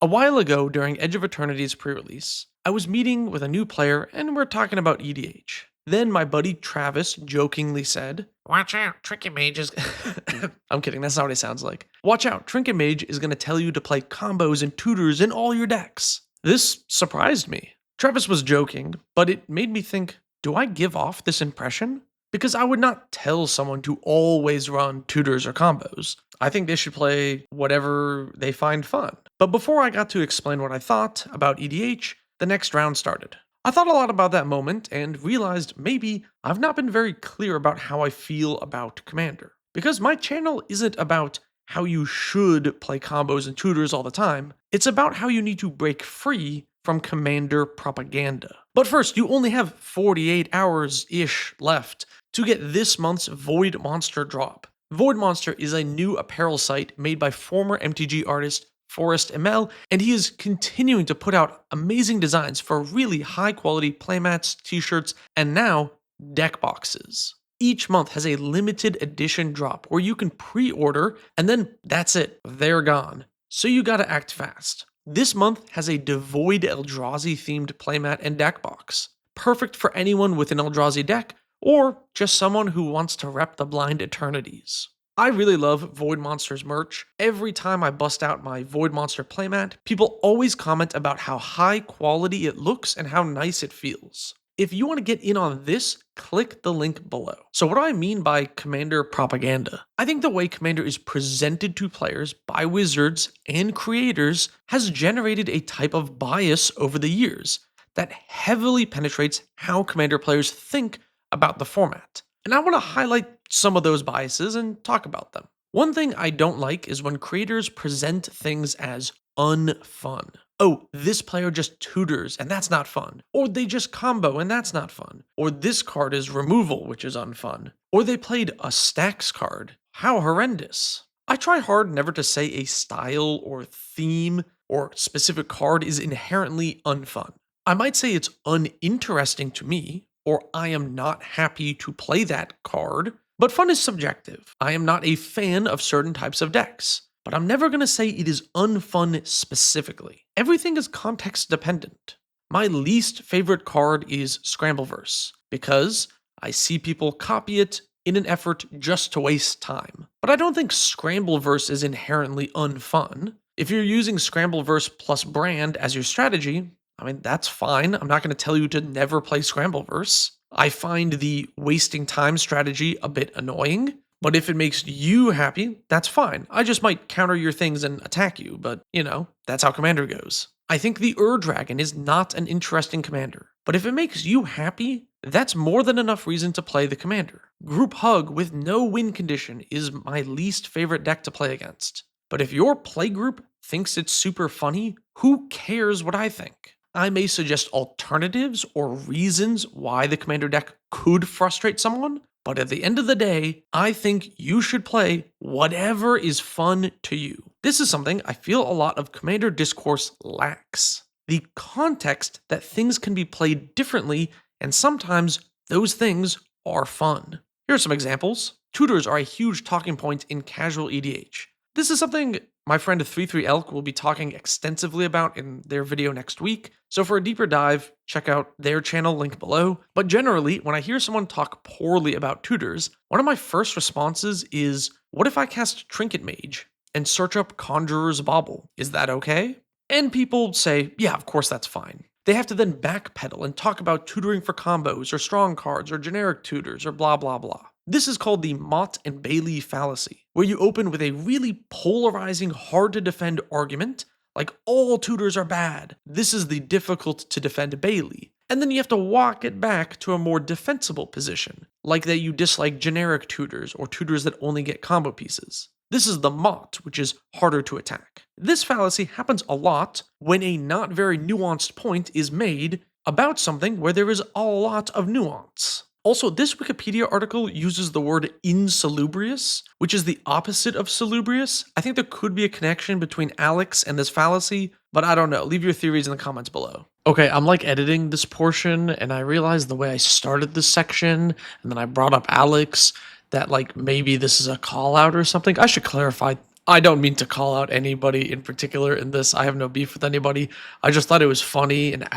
A while ago, during Edge of Eternity's pre-release, I was meeting with a new player and we're talking about EDH. Then my buddy Travis jokingly said, "Watch out, Trinket Mage is..." I'm kidding, that's not what he sounds like. "Watch out, Trinket Mage is going to tell you to play combos and tutors in all your decks." This surprised me. Travis was joking, but it made me think, do I give off this impression? Because I would not tell someone to always run tutors or combos. I think they should play whatever they find fun. But before I got to explain what I thought about EDH, the next round started. I thought a lot about that moment and realized maybe I've not been very clear about how I feel about Commander. Because my channel isn't about how you should play combos and tutors all the time, it's about how you need to break free from Commander propaganda. But first, you only have 48 hours-ish left to get this month's Void Monster drop. Void Monster is a new apparel site made by former MTG artist Forrest ML, and he is continuing to put out amazing designs for really high-quality playmats, t-shirts, and now deck boxes. Each month has a limited edition drop where you can pre-order, and then that's it, they're gone. So you gotta act fast. This month has a Devoid Eldrazi themed playmat and deck box. Perfect for anyone with an Eldrazi deck, or just someone who wants to rep the Blind Eternities. I really love Void Monster's merch. Every time I bust out my Void Monster playmat, people always comment about how high quality it looks and how nice it feels. If you want to get in on this, click the link below. So what do I mean by Commander propaganda? I think the way Commander is presented to players by wizards and creators has generated a type of bias over the years that heavily penetrates how Commander players think about the format. And I want to highlight some of those biases and talk about them. One thing I don't like is when creators present things as unfun. Oh, this player just tutors and that's not fun. Or they just combo and that's not fun. Or this card is removal, which is unfun. Or they played a stacks card. How horrendous. I try hard never to say a style or theme or specific card is inherently unfun. I might say it's uninteresting to me, or I am not happy to play that card, but fun is subjective. I am not a fan of certain types of decks, but I'm never going to say it is unfun specifically. Everything is context dependent. My least favorite card is Scrambleverse, because I see people copy it in an effort just to waste time. But I don't think Scrambleverse is inherently unfun. If you're using Scrambleverse plus Brand as your strategy, I mean, that's fine. I'm not going to tell you to never play Scrambleverse. I find the wasting time strategy a bit annoying, but if it makes you happy, that's fine. I just might counter your things and attack you, but that's how Commander goes. I think the Dragon is not an interesting commander, but if it makes you happy, that's more than enough reason to play the commander. Group Hug with no win condition is my least favorite deck to play against. But if your playgroup thinks it's super funny, who cares what I think? I may suggest alternatives or reasons why the commander deck could frustrate someone, but at the end of the day, I think you should play whatever is fun to you. This is something I feel a lot of commander discourse lacks. The context that things can be played differently, and sometimes those things are fun. Here are some examples. Tutors are a huge talking point in casual EDH. This is something my friend 33 Elk will be talking extensively about in their video next week, so for a deeper dive, check out their channel, link below. But generally, when I hear someone talk poorly about tutors, one of my first responses is, what if I cast Trinket Mage and search up Conjurer's Bauble? Is that okay? And people say, yeah, of course that's fine. They have to then backpedal and talk about tutoring for combos or strong cards or generic tutors or blah blah blah. This is called the Mott and Bailey fallacy, where you open with a really polarizing, hard-to-defend argument, like all tutors are bad. This is the difficult-to-defend Bailey. And then you have to walk it back to a more defensible position, like that you dislike generic tutors or tutors that only get combo pieces. This is the Mott, which is harder to attack. This fallacy happens a lot when a not very nuanced point is made about something where there is a lot of nuance. Also, this Wikipedia article uses the word insalubrious, which is the opposite of salubrious. I think there could be a connection between Alex and this fallacy, but I don't know. Leave your theories in the comments below. Okay, I'm editing this portion, and I realized the way I started this section, and then I brought up Alex, that maybe this is a call out or something. I should clarify I don't mean to call out anybody in particular in this. I have no beef with anybody. I just thought it was funny, and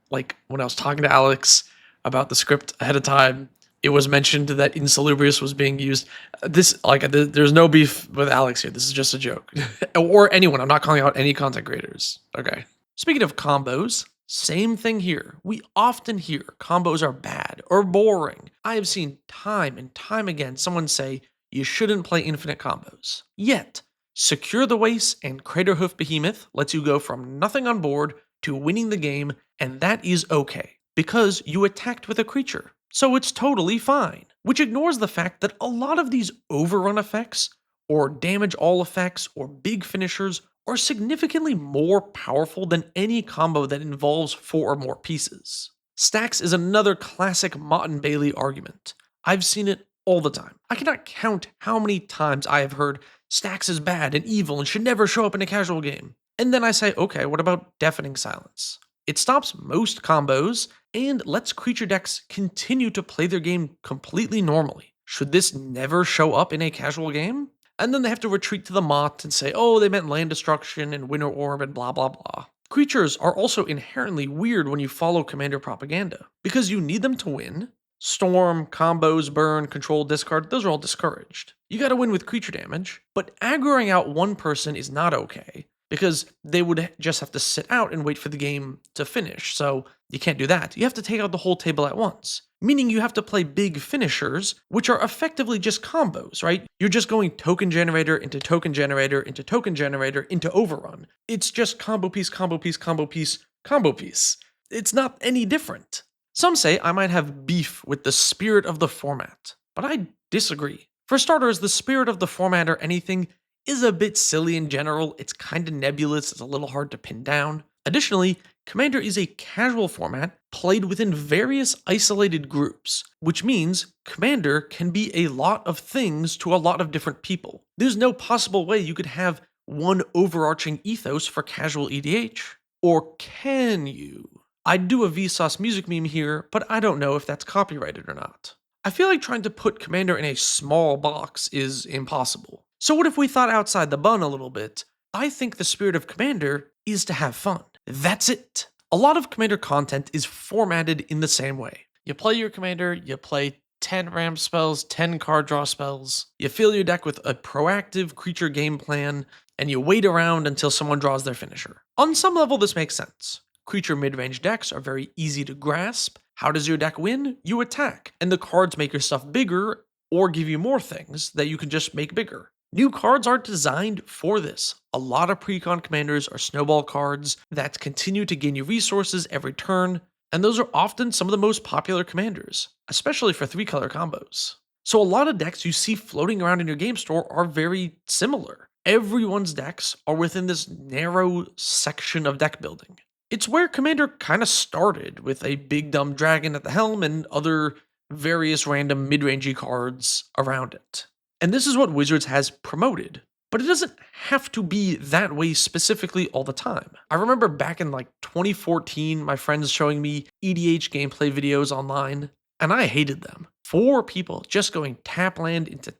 like when I was talking to Alex about the script ahead of time, it was mentioned that Insalubrious was being used. There's no beef with Alex here. This is just a joke, or anyone. I'm not calling out any content creators. Okay. Speaking of combos, same thing here. We often hear combos are bad or boring. I have seen time and time again someone say you shouldn't play infinite combos. Yet, Secure the Waste and Craterhoof Behemoth lets you go from nothing on board to winning the game, and that is okay, because you attacked with a creature, so it's totally fine. Which ignores the fact that a lot of these overrun effects, or damage all effects, or big finishers are significantly more powerful than any combo that involves 4 or more pieces. Stacks is another classic Mott and Bailey argument. I've seen it all the time. I cannot count how many times I have heard Stacks is bad and evil and should never show up in a casual game. And then I say, okay, what about Deafening Silence? It stops most combos and lets creature decks continue to play their game completely normally. Should this never show up in a casual game? And then they have to retreat to the Mott and say, oh, they meant land destruction and Winter Orb and blah blah blah. Creatures are also inherently weird when you follow commander propaganda, because you need them to win. Storm, combos, burn, control, discard, those are all discouraged. You gotta win with creature damage, but aggroing out one person is not okay, because they would just have to sit out and wait for the game to finish, so you can't do that. You have to take out the whole table at once, meaning you have to play big finishers, which are effectively just combos, right? You're just going token generator into token generator into token generator into overrun. It's just combo piece, combo piece, combo piece, combo piece. It's not any different. Some say I might have beef with the spirit of the format, but I disagree. For starters, the spirit of the format or anything is a bit silly in general. It's kind of nebulous, it's a little hard to pin down. Additionally, Commander is a casual format played within various isolated groups, which means Commander can be a lot of things to a lot of different people. There's no possible way you could have one overarching ethos for casual EDH. Or can you? I'd do a Vsauce music meme here, but I don't know if that's copyrighted or not. I feel like trying to put Commander in a small box is impossible. So what if we thought outside the bun a little bit? I think the spirit of Commander is to have fun. That's it. A lot of Commander content is formatted in the same way. You play your Commander, you play 10 ramp spells, 10 card draw spells, you fill your deck with a proactive creature game plan, and you wait around until someone draws their finisher. On some level, this makes sense. Creature mid-range decks are very easy to grasp. How does your deck win? You attack, and the cards make your stuff bigger or give you more things that you can just make bigger. New cards are designed for this. A lot of pre-con commanders are snowball cards that continue to gain you resources every turn, and those are often some of the most popular commanders, especially for 3-color combos. So a lot of decks you see floating around in your game store are very similar. Everyone's decks are within this narrow section of deck building. It's where Commander kind of started, with a big dumb dragon at the helm and other various random mid-rangey cards around it. And this is what Wizards has promoted, but it doesn't have to be that way specifically all the time. I remember back in like 2014, my friends showing me EDH gameplay videos online, and I hated them. 4 people just going Tapland into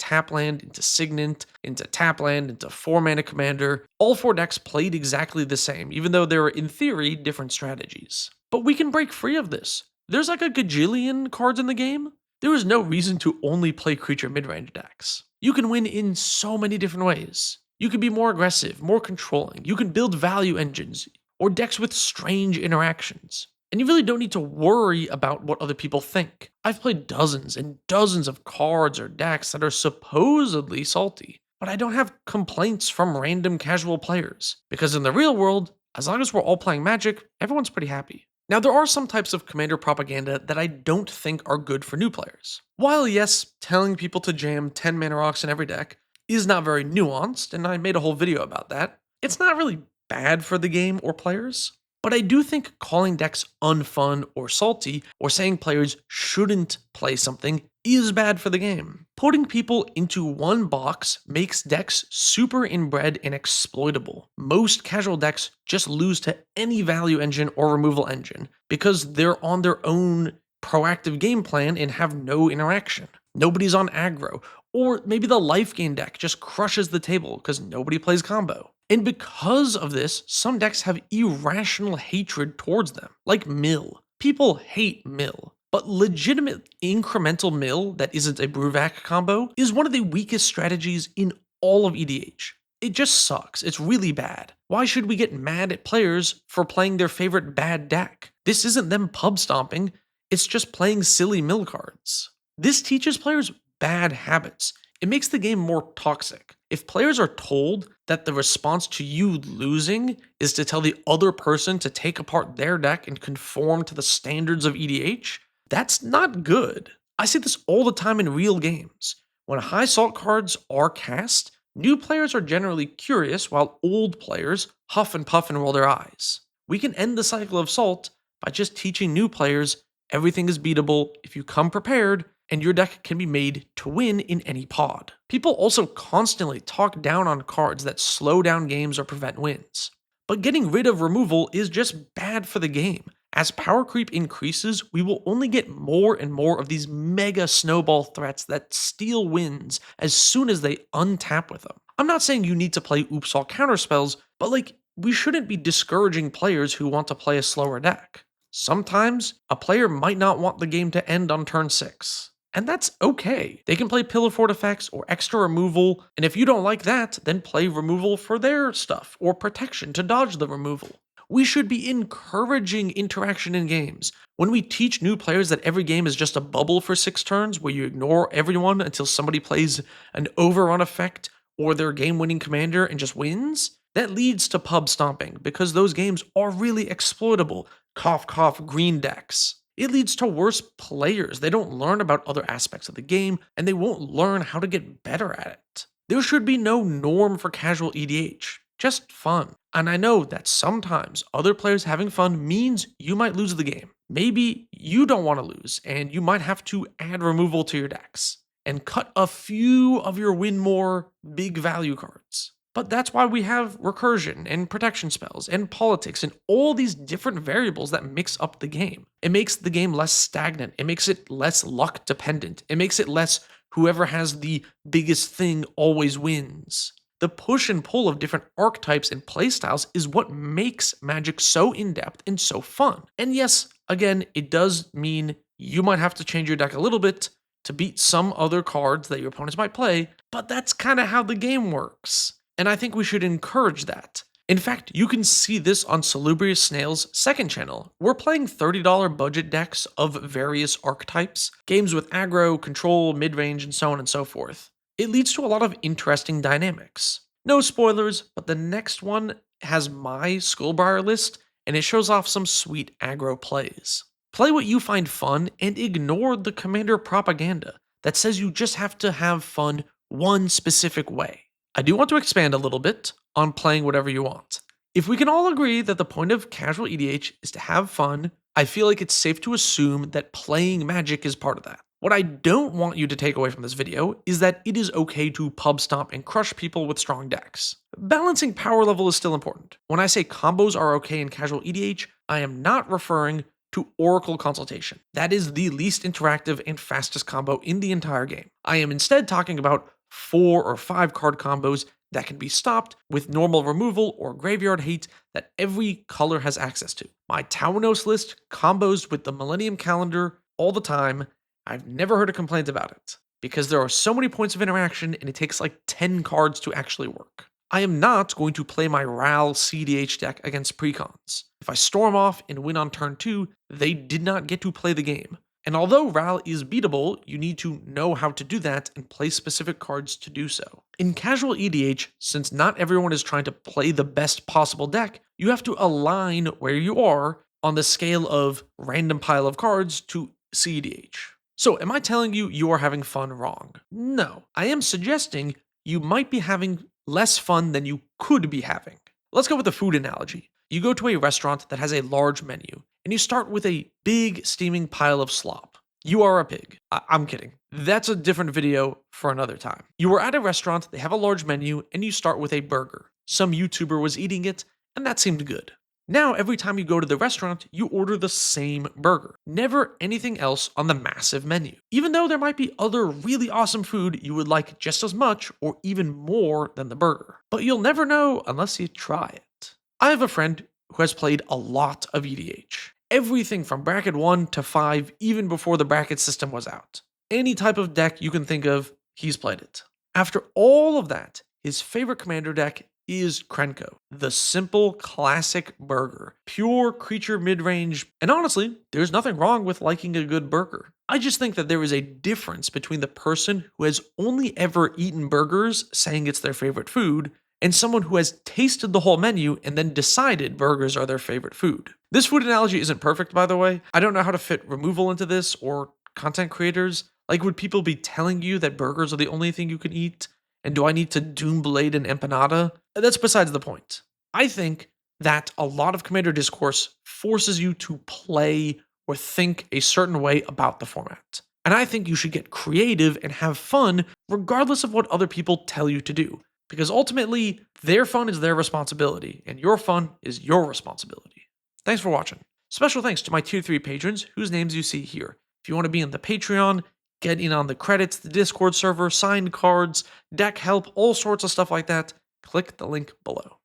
Signant, into Tapland, into 4-mana Commander. All 4 decks played exactly the same, even though there were, in theory, different strategies. But we can break free of this. There's like a gajillion cards in the game. There is no reason to only play creature mid-range decks. You can win in so many different ways. You can be more aggressive, more controlling. You can build value engines, or decks with strange interactions. And you really don't need to worry about what other people think. I've played dozens and dozens of cards or decks that are supposedly salty, but I don't have complaints from random casual players, because in the real world, as long as we're all playing Magic, everyone's pretty happy. Now, there are some types of Commander propaganda that I don't think are good for new players. While yes, telling people to jam 10 Mana Rocks in every deck is not very nuanced, and I made a whole video about that, it's not really bad for the game or players. But I do think calling decks unfun or salty, or saying players shouldn't play something, is bad for the game. Putting people into one box makes decks super inbred and exploitable. Most casual decks just lose to any value engine or removal engine, because they're on their own proactive game plan and have no interaction. Nobody's on aggro, Or maybe the life gain deck just crushes the table because nobody plays combo. And because of this, some decks have irrational hatred towards them, like Mill. People hate Mill. But legitimate incremental Mill that isn't a Bruvac combo is one of the weakest strategies in all of EDH. It just sucks. It's really bad. Why should we get mad at players for playing their favorite bad deck? This isn't them pub stomping, it's just playing silly mill cards. This teaches players bad habits. It makes the game more toxic. If players are told that the response to you losing is to tell the other person to take apart their deck and conform to the standards of EDH, that's not good. I see this all the time in real games. When high salt cards are cast, new players are generally curious while old players huff and puff and roll their eyes. We can end the cycle of salt by just teaching new players everything is beatable if you come prepared, and your deck can be made to win in any pod. People also constantly talk down on cards that slow down games or prevent wins. But getting rid of removal is just bad for the game. As power creep increases, we will only get more and more of these mega snowball threats that steal wins as soon as they untap with them. I'm not saying you need to play oops all counterspells, but we shouldn't be discouraging players who want to play a slower deck. Sometimes, a player might not want the game to end on turn 6. And that's okay. They can play Pillar Fort effects or extra removal, and if you don't like that, then play removal for their stuff, or protection to dodge the removal. We should be encouraging interaction in games. When we teach new players that every game is just a bubble for 6 turns where you ignore everyone until somebody plays an overrun effect or their game-winning commander and just wins, that leads to pub stomping because those games are really exploitable. Cough, cough, green decks. It leads to worse players. They don't learn about other aspects of the game, and they won't learn how to get better at it. There should be no norm for casual EDH, just fun. And I know that sometimes other players having fun means you might lose the game. Maybe you don't want to lose, and you might have to add removal to your decks, and cut a few of your win more big value cards. But that's why we have recursion and protection spells and politics and all these different variables that mix up the game. It makes the game less stagnant. It makes it less luck dependent. It makes it less whoever has the biggest thing always wins. The push and pull of different archetypes and playstyles is what makes Magic so in-depth and so fun. And yes, again, it does mean you might have to change your deck a little bit to beat some other cards that your opponents might play, but that's kind of how the game works. And I think we should encourage that. In fact, you can see this on Salubrious Snail's second channel. We're playing $30 budget decks of various archetypes, games with aggro, control, mid-range, and so on and so forth. It leads to a lot of interesting dynamics. No spoilers, but the next one has my Skullbriar list, and it shows off some sweet aggro plays. Play what you find fun and ignore the commander propaganda that says you just have to have fun one specific way. I do want to expand a little bit on playing whatever you want. If we can all agree that the point of casual EDH is to have fun, I feel like it's safe to assume that playing Magic is part of that. What I don't want you to take away from this video is that it is okay to pub stomp and crush people with strong decks. Balancing power level is still important. When I say combos are okay in casual EDH, I am not referring to Oracle Consultation. That is the least interactive and fastest combo in the entire game. I am instead talking about 4 or 5 card combos that can be stopped with normal removal or graveyard hate that every color has access to. My Tawanos list combos with the Millennium Calendar all the time. I've never heard a complaint about it because there are so many points of interaction and it takes like 10 cards to actually work. I am not going to play my Ral CDH deck against precons. If I storm off and win on turn 2, they did not get to play the game. And although Ral is beatable, you need to know how to do that and play specific cards to do so. In casual EDH, since not everyone is trying to play the best possible deck, you have to align where you are on the scale of random pile of cards to CEDH. So am I telling you you are having fun wrong? No, I am suggesting you might be having less fun than you could be having. Let's go with the food analogy. You go to a restaurant that has a large menu, and you start with a big steaming pile of slop. You are a pig. I'm kidding. That's a different video for another time. You are at a restaurant, they have a large menu, and you start with a burger. Some YouTuber was eating it, and that seemed good. Now, every time you go to the restaurant, you order the same burger, never anything else on the massive menu. Even though there might be other really awesome food you would like just as much or even more than the burger. But you'll never know unless you try it. I have a friend who has played a lot of EDH. Everything from bracket 1 to 5, even before the bracket system was out. Any type of deck you can think of, he's played it. After all of that, his favorite commander deck is Trinket, the simple classic burger, pure creature mid-range, and honestly, there's nothing wrong with liking a good burger. I just think that there is a difference between the person who has only ever eaten burgers saying it's their favorite food, and someone who has tasted the whole menu and then decided burgers are their favorite food. This food analogy isn't perfect, by the way. I don't know how to fit removal into this or content creators. Like, would people be telling you that burgers are the only thing you can eat? And do I need to Doomblade an empanada? That's besides the point. I think that a lot of Commander discourse forces you to play or think a certain way about the format. And I think you should get creative and have fun regardless of what other people tell you to do. Because ultimately, their fun is their responsibility, and your fun is your responsibility. Thanks for watching. Special thanks to my Tier 3 patrons, whose names you see here. If you want to be in the Patreon, get in on the credits, the Discord server, signed cards, deck help, all sorts of stuff like that, click the link below.